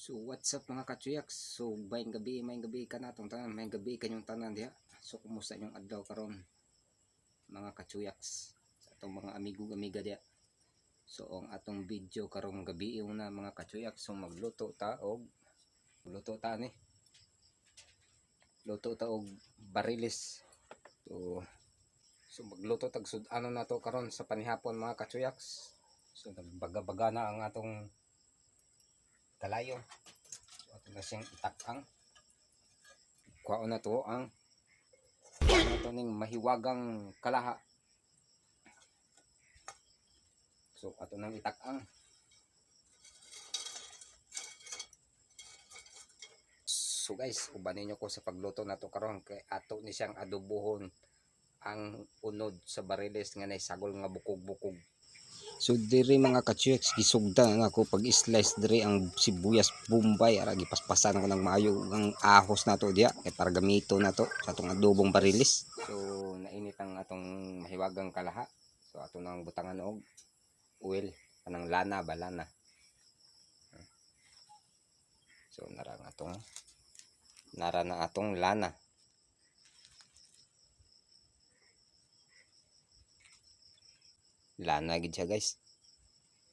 So what's up mga kachuyak? So may gabi ka na itong tanan, may gabi kanyong tanan diha. So kumusta yung adlaw karon mga kachuyaks sa atong mga amigo-amiga diha. So ang atong video karong gabi na mga kachuyak, so magluto ta og luto ta og barilis. So magluto tag sud-ano na to karon sa panihapon mga kachuyaks. So nagbaga-baga na ang atong kalayo. So ato na siyang itakang. Kuha na to ang ning mahiwagang kalaha. So ato nang itakang. So guys, ubanin nyo ko sa pagluto na to karon kay ato ni siyang adobohon ang unod sa bariles nga nay sagol nga bukog-bukog. So diri mga kachueks gisugdan ako pag slice diri ang sibuyas bombay ara gipaspasan ko ng maayo ang ahos nato diha kay para gamito nato sa atong adobong barilis. So nainit ang atong mahiwagang kalaha. So ato nang butangan og oil kanang lana balana. So nara na atong lana. Lana gid siya guys.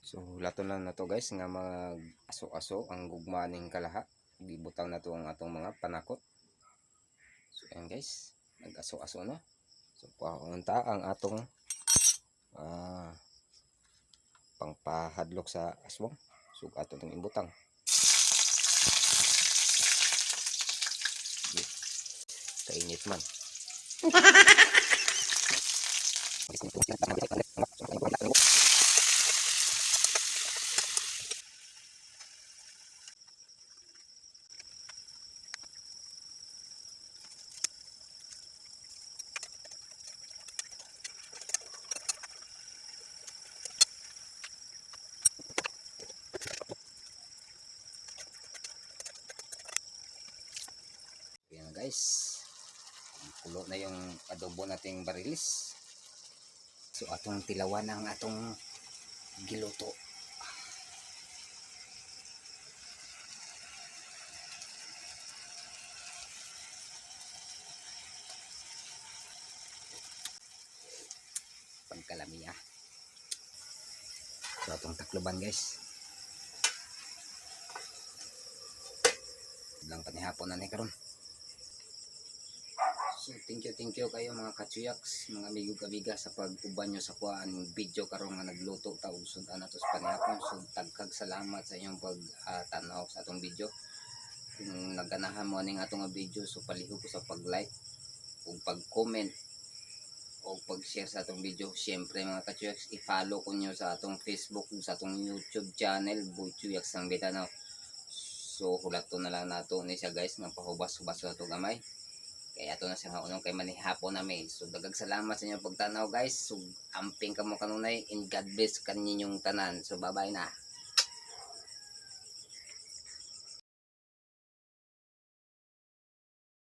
So lato na nato guys nga mag aso-aso ang gugma ning kalaha. Gibutang nato ang atong mga panakot. So ayan guys, nag-aso-aso na. So paunta ang atong pangpahadlok sa aswang. So ato tong ibutang. Kainit man. Ayan guys, kulo na yung adobo nating barilis. So atong tilawan ang atong giluto. Pagkalamiya. So atong takloban guys. Lang panihapon na ni karon. So thank you kayo mga kachuyaks, mga amigo-amiga sa pag-uban nyo sa kuan video karon nga nagluto ta og sudan nato sa panihapon. So tagkag salamat sa inyong pag-tanaw sa atong video. Kung naganahan mo ning atong video, so palihog ko sa pag-like ug pag-comment o pag-share sa atong video. Siyempre mga kachuyaks, i-follow ko nyo sa atong Facebook ug sa atong YouTube channel, Boy Chuyaks ng Bitanaw. So hulato na lang nato ni siya guys, nga pahubas-hubas na ito gamay. Kaya ato na siya nga unong kay manihapon namin. So dagag salamat sa inyong pagtanaw guys. So amping kamo kanunay, and God bless kaninyong tanan. So bye bye na.